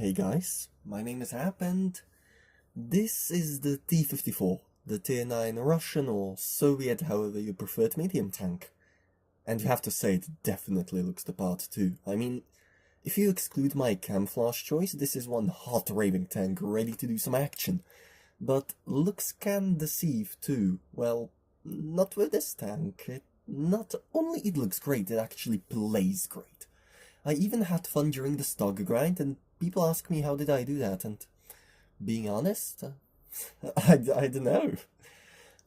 Hey guys, my name is App and this is the T-54, the Tier 9 Russian or Soviet, however you prefer it, medium tank. And you have to say it definitely looks the part too. I mean, if you exclude my camouflage choice, this is one hot raving tank ready to do some action. But looks can deceive too. Well, not with this tank. Not only it looks great, it actually plays great. I even had fun during the stock grind, and people ask me how did I do that, and being honest, I don't know.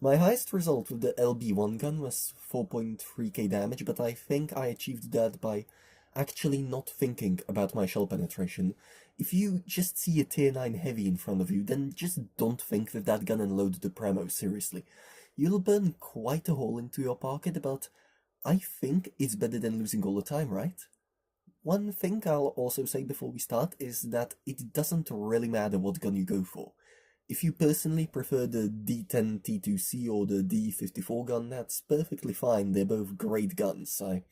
My highest result with the LB1 gun was 4.3k damage, but I think I achieved that by actually not thinking about my shell penetration. If you just see a tier 9 heavy in front of you, then just don't think with that gun and load the Premo, seriously. You'll burn quite a hole into your pocket, but I think it's better than losing all the time, right? One thing I'll also say before we start is that it doesn't really matter what gun you go for. If you personally prefer the D10 T2C or the D54 gun, that's perfectly fine, they're both great guns. I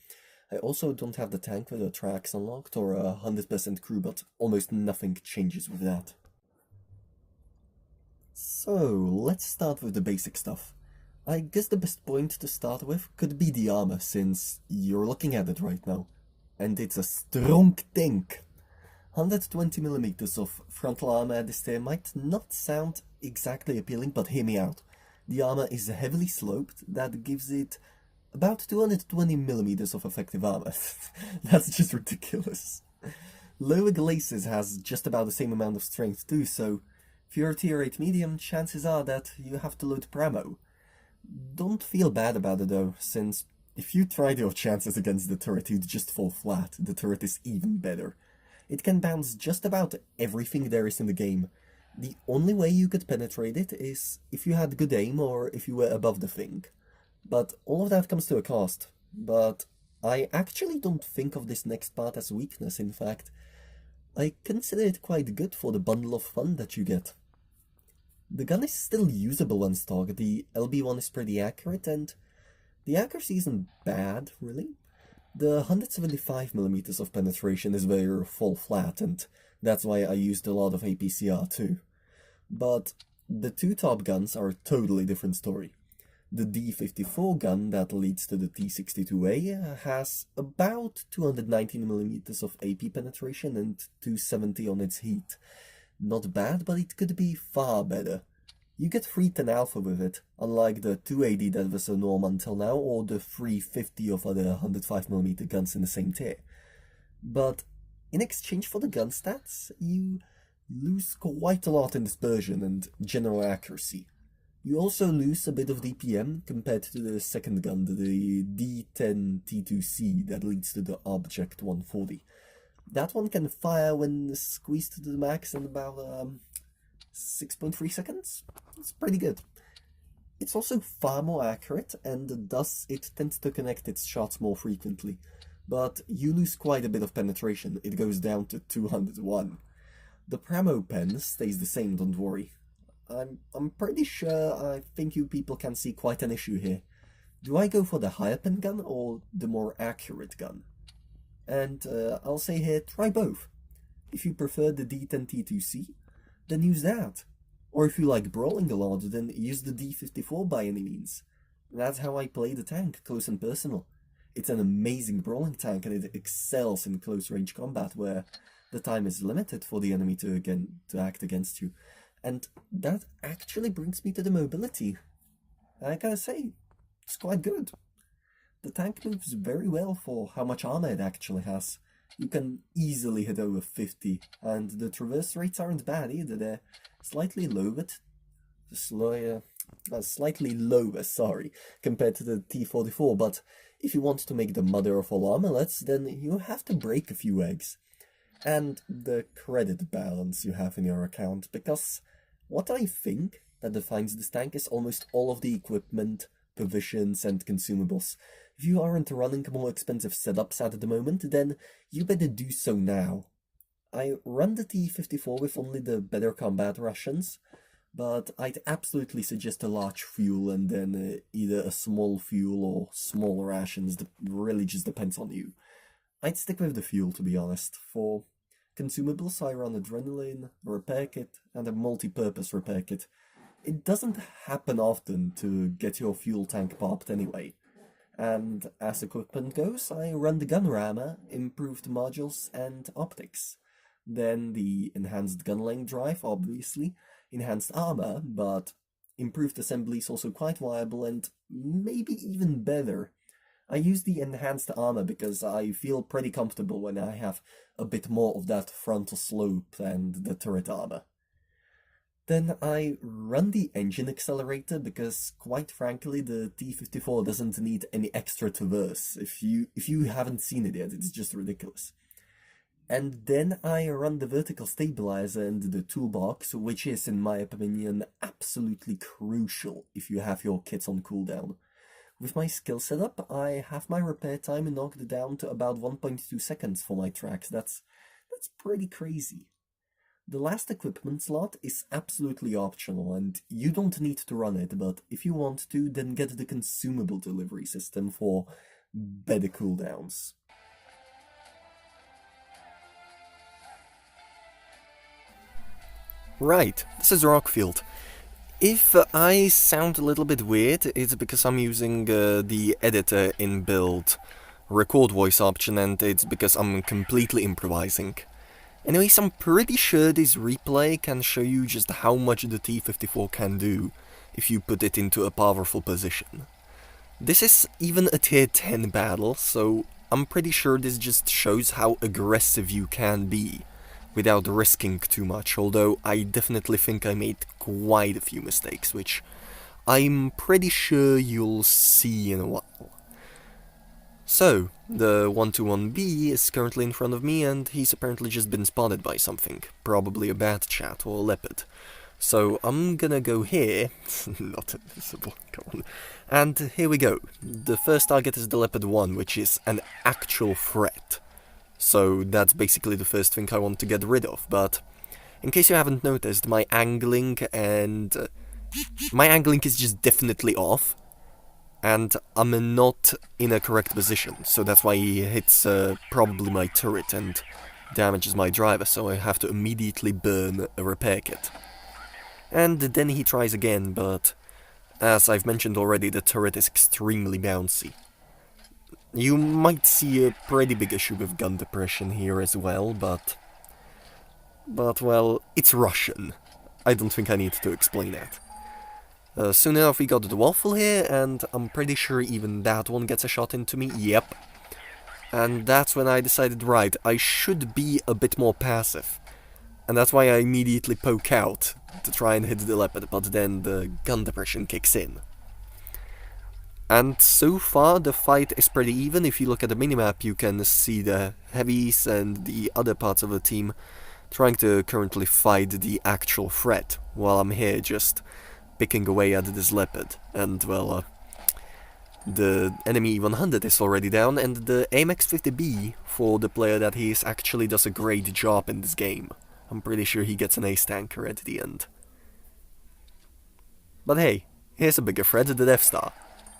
also don't have the tank with the tracks unlocked or a 100% crew, but almost nothing changes with that. So, let's start with the basic stuff. I guess the best point to start with could be the armor, since you're looking at it right now. And it's a Stronk tank. 120mm of frontal armor at this tier might not sound exactly appealing, but hear me out. The armor is heavily sloped, that gives it about 220mm of effective armor. That's just ridiculous. Lower Glacis has just about the same amount of strength too, so if you're a tier 8 medium, chances are that you have to load Premo. Don't feel bad about it though, since if you tried your chances against the turret, you'd just fall flat. The turret is even better. It can bounce just about everything there is in the game. The only way you could penetrate it is if you had good aim or if you were above the thing. But all of that comes to a cost. But I actually don't think of this next part as weakness, in fact. I consider it quite good for the bundle of fun that you get. The gun is still usable on stock. The LB1 is pretty accurate and the accuracy isn't bad, really. The 175mm of penetration is where you fall flat, and that's why I used a lot of APCR too. But the two top guns are a totally different story. The D-54 gun that leads to the T-62A has about 219mm of AP penetration and 270 on its heat. Not bad, but it could be far better. You get 310 alpha with it, unlike the 280 that was the norm until now, or the 350 of other 105mm guns in the same tier. But in exchange for the gun stats, you lose quite a lot in dispersion and general accuracy. You also lose a bit of DPM compared to the second gun, the D10 T2C that leads to the Object 140. That one can fire when squeezed to the max in about 6.3 seconds. It's pretty good. It's also far more accurate, and thus it tends to connect its shots more frequently. But you lose quite a bit of penetration, it goes down to 201. The Premo pen stays the same, don't worry. I'm pretty sure I think you people can see quite an issue here. Do I go for the higher pen gun or the more accurate gun? And I'll say here, try both. If you prefer the D10T2C, then use that. Or if you like brawling a lot, then use the D-54 by any means. That's how I play the tank, close and personal. It's an amazing brawling tank and it excels in close range combat where the time is limited for the enemy to act against you. And that actually brings me to the mobility. I gotta say, it's quite good. The tank moves very well for how much armor it actually has. You can easily hit over 50, and the traverse rates aren't bad either. They're slightly lower, compared to the T-44, but if you want to make the mother of all armorlets, then you have to break a few eggs. And the credit balance you have in your account, because what I think that defines this tank is almost all of the equipment, provisions, and consumables. If you aren't running more expensive setups at the moment, then you better do so now. I run the T-54 with only the better combat rations, but I'd absolutely suggest a large fuel and then either a small fuel or small rations. That really just depends on you. I'd stick with the fuel, to be honest. For consumables, so I run adrenaline, a repair kit, and a multi-purpose repair kit. It doesn't happen often to get your fuel tank popped anyway. And as equipment goes, I run the gun rammer, improved modules, and optics. Then the enhanced gun length drive, obviously, enhanced armor, but improved assembly is also quite viable and maybe even better. I use the enhanced armor because I feel pretty comfortable when I have a bit more of that frontal slope and the turret armor. Then I run the engine accelerator because, quite frankly, the T-54 doesn't need any extra traverse. If you haven't seen it yet, it's just ridiculous. And then I run the vertical stabilizer and the toolbox, which is, in my opinion, absolutely crucial if you have your kits on cooldown. With my skill setup, I have my repair time knocked down to about 1.2 seconds for my tracks. That's pretty crazy. The last equipment slot is absolutely optional, and you don't need to run it, but if you want to, then get the consumable delivery system for better cooldowns. Right, this is Rockfield. If I sound a little bit weird, it's because I'm using the editor inbuilt record voice option, and it's because I'm completely improvising. Anyways, I'm pretty sure this replay can show you just how much the T-54 can do if you put it into a powerful position. This is even a tier 10 battle, so I'm pretty sure this just shows how aggressive you can be without risking too much, although I definitely think I made quite a few mistakes, which I'm pretty sure you'll see in a while. So, the 121B is currently in front of me, and he's apparently just been spotted by something, probably a bat chat or a leopard. So I'm gonna go here, not invisible, come on, and here we go. The first target is the Leopard 1, which is an actual threat. So that's basically the first thing I want to get rid of, but in case you haven't noticed, my angling is just definitely off, and I'm not in a correct position, so that's why he hits probably my turret and damages my driver, so I have to immediately burn a repair kit. And then he tries again, but as I've mentioned already, the turret is extremely bouncy. You might see a pretty big issue with gun depression here as well, but well, it's Russian. I don't think I need to explain that. Soon enough we got the waffle here, and I'm pretty sure even that one gets a shot into me, yep. And that's when I decided, right, I should be a bit more passive. And that's why I immediately poke out to try and hit the leopard, but then the gun depression kicks in. And so far the fight is pretty even. If you look at the minimap, you can see the heavies and the other parts of the team trying to currently fight the actual threat, while I'm here just picking away at this leopard. And well, the enemy 100 is already down, and the AMX-50B, for the player that he is, actually does a great job in this game. I'm pretty sure he gets an ace tanker at the end. But hey, here's a bigger threat, the Death Star.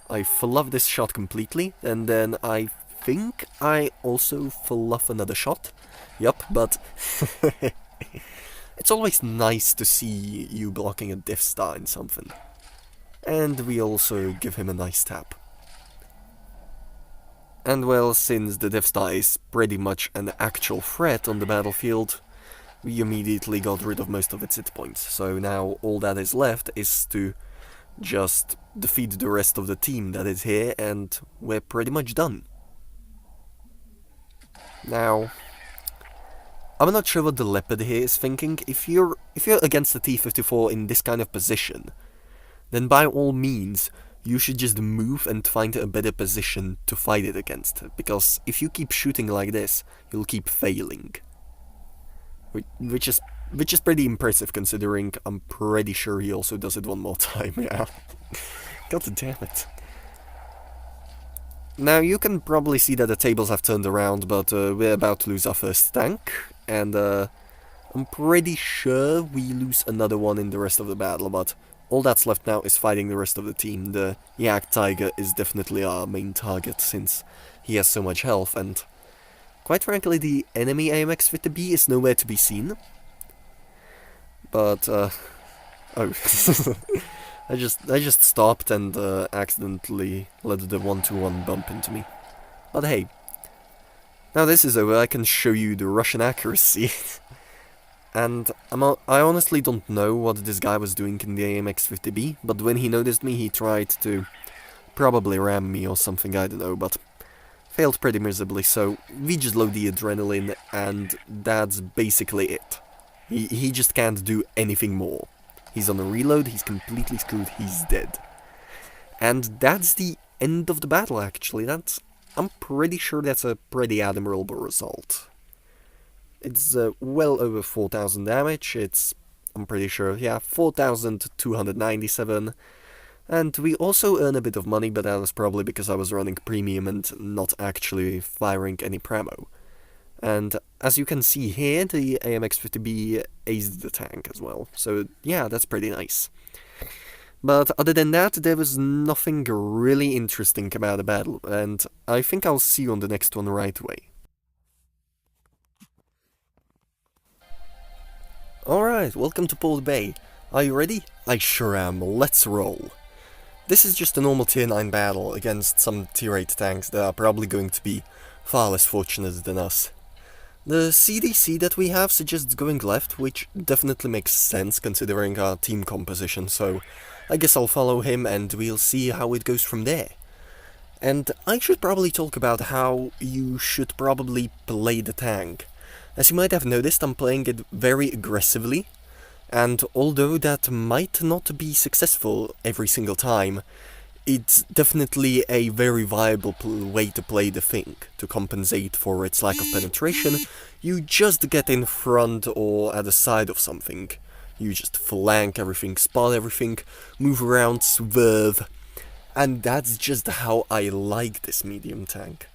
I fluff this shot completely, and then I think I also fluff another shot. Yup, but it's always nice to see you blocking a Death Star in something. And we also give him a nice tap. And well, since the Death Star is pretty much an actual threat on the battlefield, we immediately got rid of most of its hit points. So now all that is left is to just defeat the rest of the team that is here, and we're pretty much done. Now, I'm not sure what the Leopard here is thinking. If you're against the T-54 in this kind of position, then by all means, you should just move and find a better position to fight it against, because if you keep shooting like this, you'll keep failing. Which is pretty impressive, considering I'm pretty sure he also does it one more time, yeah. God damn it. Now, you can probably see that the tables have turned around, but we're about to lose our first tank, and I'm pretty sure we lose another one in the rest of the battle, but all that's left now is fighting the rest of the team. The Yak Tiger is definitely our main target, since he has so much health, and Quite frankly, the enemy AMX-50B is nowhere to be seen. But, oh. I just stopped and accidentally let the 1-2-1 bump into me. But hey, now this is over, I can show you the Russian accuracy. And I honestly don't know what this guy was doing in the AMX-50B, but when he noticed me, he tried to probably ram me or something, I don't know, but failed pretty miserably, so we just load the adrenaline, and that's basically it. He just can't do anything more. He's on a reload, he's completely screwed, he's dead. And that's the end of the battle, actually. I'm pretty sure that's a pretty admirable result. It's well over 4,000 damage, I'm pretty sure, yeah, 4,297. And we also earn a bit of money, but that was probably because I was running premium and not actually firing any pramo. And as you can see here, the AMX-50B aced the tank as well, so yeah, that's pretty nice. But other than that, there was nothing really interesting about the battle, and I think I'll see you on the next one right away. Alright, welcome to Port Bay. Are you ready? I sure am, let's roll. This is just a normal tier 9 battle against some tier 8 tanks that are probably going to be far less fortunate than us. The CDC that we have suggests going left, which definitely makes sense considering our team composition, so I guess I'll follow him and we'll see how it goes from there. And I should probably talk about how you should probably play the tank. As you might have noticed, I'm playing it very aggressively, and although that might not be successful every single time, it's definitely a very viable way to play the thing. To compensate for its lack of penetration, you just get in front or at the side of something. You just flank everything, spot everything, move around, swerve, and that's just how I like this medium tank.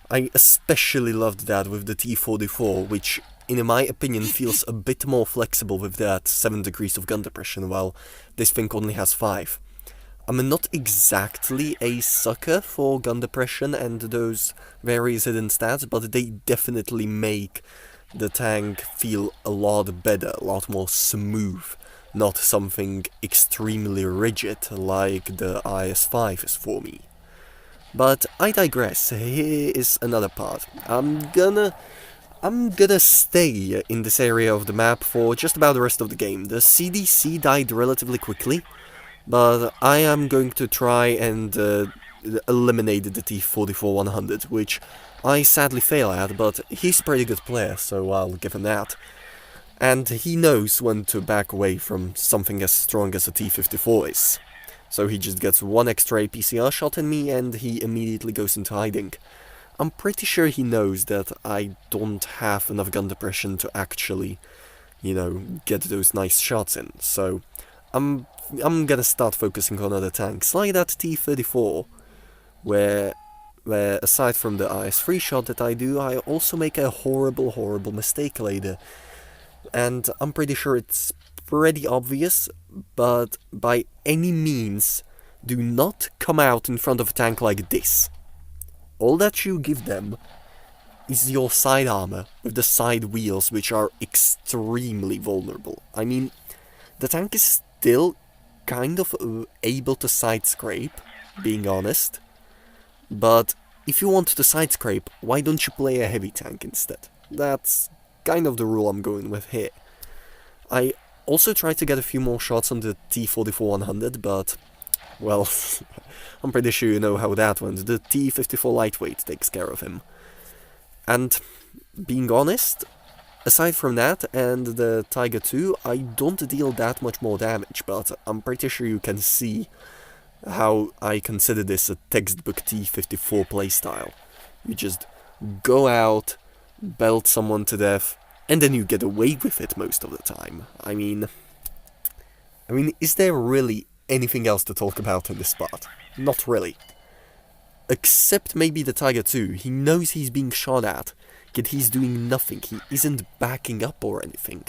I especially loved that with the T-54, which in my opinion feels a bit more flexible with that 7 degrees of gun depression, while this thing only has 5. I'm not exactly a sucker for gun depression and those various hidden stats, but they definitely make the tank feel a lot better, a lot more smooth, not something extremely rigid like the IS-5 is for me. But I digress, here is another part. I'm gonna stay in this area of the map for just about the rest of the game. The CDC died relatively quickly, but I am going to try and eliminate the T-54-100, which I sadly fail at, but he's a pretty good player, so I'll give him that. And he knows when to back away from something as strong as a T-54 is. So he just gets one extra APCR shot in me and he immediately goes into hiding. I'm pretty sure he knows that I don't have enough gun depression to actually, you know, get those nice shots in, so I'm gonna start focusing on other tanks, like that T-34, where aside from the IS-3 shot that I do, I also make a horrible mistake later. And I'm pretty sure it's pretty obvious, but by any means, do not come out in front of a tank like this. All that you give them is your side armor with the side wheels, which are extremely vulnerable. I mean, the tank is still kind of able to side scrape, being honest, but if you want to side scrape, why don't you play a heavy tank instead? That's kind of the rule I'm going with here. I also tried to get a few more shots on the T-44-100, but, well, I'm pretty sure you know how that went. The T-54 lightweight takes care of him. And, being honest, aside from that and the Tiger 2, I don't deal that much more damage, but I'm pretty sure you can see how I consider this a textbook T-54 playstyle. You just go out, belt someone to death, and then you get away with it most of the time. I mean, is there really anything else to talk about in this part? Not really. Except maybe the Tiger 2. He knows he's being shot at, yet he's doing nothing. He isn't backing up or anything.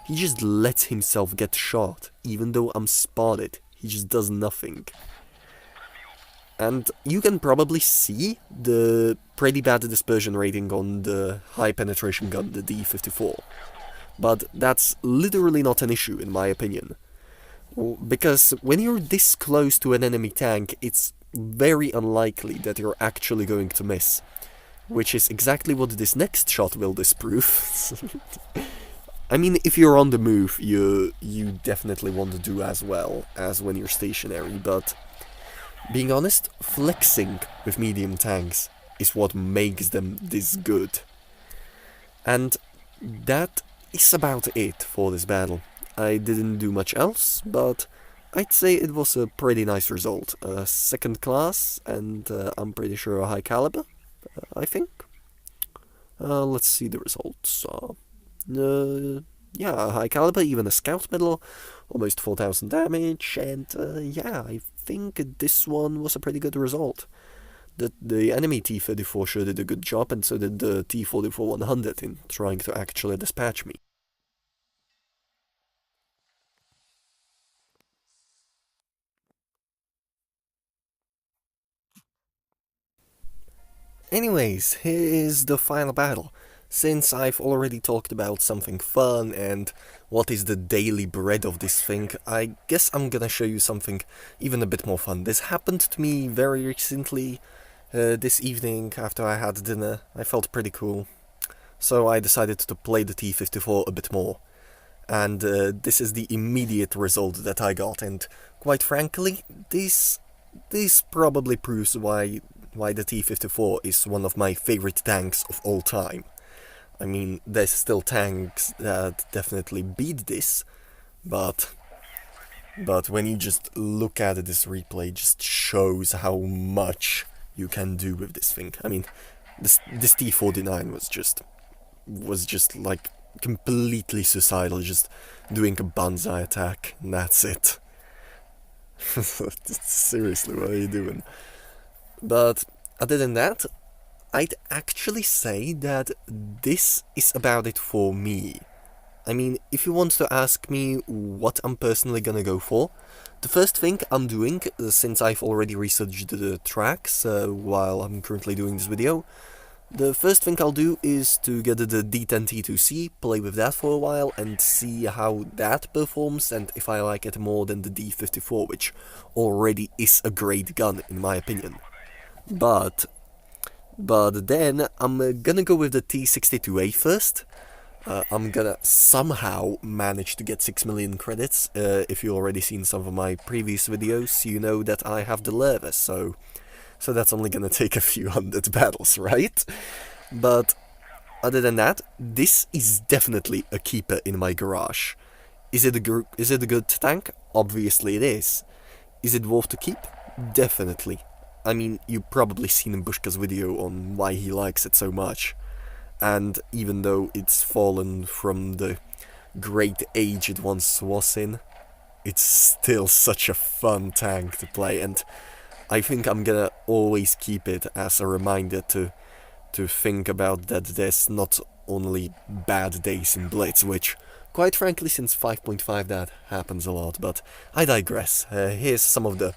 He just lets himself get shot, even though I'm spotted. He just does nothing. And you can probably see the pretty bad dispersion rating on the high penetration gun, the T-54. But that's literally not an issue in my opinion. Because when you're this close to an enemy tank, it's very unlikely that you're actually going to miss. Which is exactly what this next shot will disprove. I mean, if you're on the move, you definitely want to do as well as when you're stationary, but being honest, flexing with medium tanks is what makes them this good. And that is about it for this battle. I didn't do much else, but I'd say it was a pretty nice result. Second class, and I'm pretty sure a high caliber, I think. Let's see the results. Yeah, a high caliber, even a scout medal, almost 4,000 damage, and yeah, I think this one was a pretty good result. The enemy T-34 sure did a good job, and so did the T-44-100 in trying to actually dispatch me. Anyways, here is the final battle. Since I've already talked about something fun and what is the daily bread of this thing, I guess I'm gonna show you something even a bit more fun. This happened to me very recently, this evening after I had dinner. I felt pretty cool. So I decided to play the T-54 a bit more. And this is the immediate result that I got, and quite frankly, this probably proves why the T-54 is one of my favorite tanks of all time. I mean, there's still tanks that definitely beat this, but when you just look at it, this replay just shows how much you can do with this thing. I mean, this T-49 was just like completely suicidal, just doing a banzai attack, and that's it. Seriously, what are you doing? But other than that, I'd actually say that this is about it for me. I mean, if you want to ask me what I'm personally gonna go for, the first thing I'm doing, since I've already researched the tracks while I'm currently doing this video, the first thing I'll do is to get the D10T2C, play with that for a while, and see how that performs, and if I like it more than the D54, which already is a great gun, in my opinion. But then I'm gonna go with the T62A first. I'm gonna somehow manage to get 6 million credits. If you've already seen some of my previous videos, you know that I have the Lervis, so that's only gonna take a few hundred battles, right? But other than that, this is definitely a keeper in my garage. Is it a good tank? Obviously it is. Is it worth to keep? Definitely. I mean, you've probably seen Bushka's video on why he likes it so much. And even though it's fallen from the great age it once was in, it's still such a fun tank to play, and I think I'm gonna always keep it as a reminder to think about that there's not only bad days in Blitz, which, quite frankly, since 5.5 that happens a lot, but I digress. Here's some of the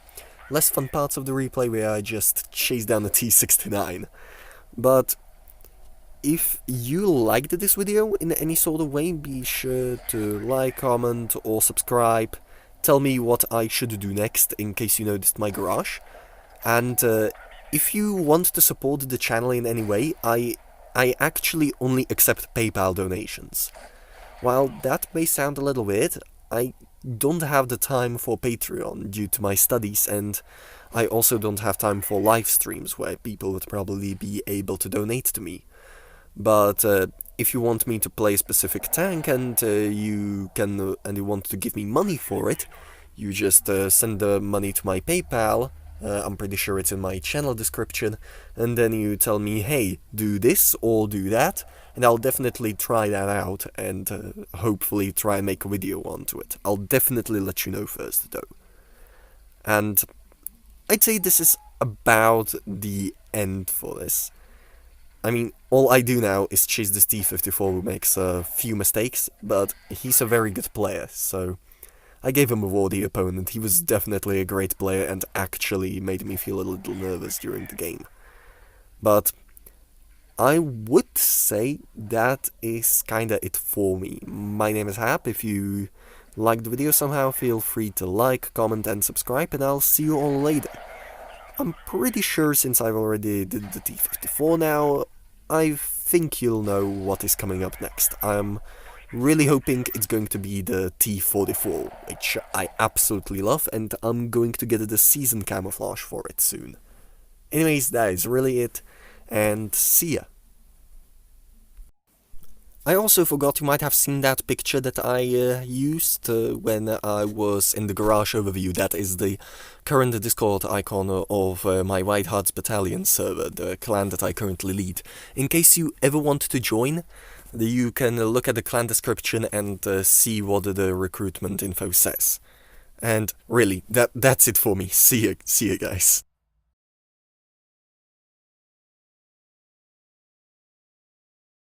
less fun parts of the replay where I just chase down the T69. But if you liked this video in any sort of way, be sure to like, comment, or subscribe. Tell me what I should do next in case you noticed my garage. And if you want to support the channel in any way, I actually only accept PayPal donations. While that may sound a little weird, I don't have the time for Patreon due to my studies, and I also don't have time for live streams where people would probably be able to donate to me. But if you want me to play a specific tank and you want to give me money for it, you just send the money to my PayPal. I'm pretty sure it's in my channel description, and then you tell me, hey, do this or do that, and I'll definitely try that out and hopefully try and make a video onto it. I'll definitely let you know first, though. And I'd say this is about the end for this. I mean, all I do now is chase this T-54 who makes a few mistakes, but he's a very good player, so I gave him a worthy opponent. He was definitely a great player and actually made me feel a little nervous during the game. But I would say that is kinda it for me. My name is Hap. If you liked the video somehow, feel free to like, comment and subscribe, and I'll see you all later. I'm pretty sure since I've already did the T-54 now, I think you'll know what is coming up next. I'm really hoping it's going to be the T-44, which I absolutely love, and I'm going to get the season camouflage for it soon. Anyways, that is really it, and see ya. I also forgot you might have seen that picture that I used when I was in the garage overview. That is the current Discord icon of my White Hearts Battalion server, the clan that I currently lead. In case you ever want to join, you can look at the clan description and see what the recruitment info says. And really, that's it for me. See ya guys.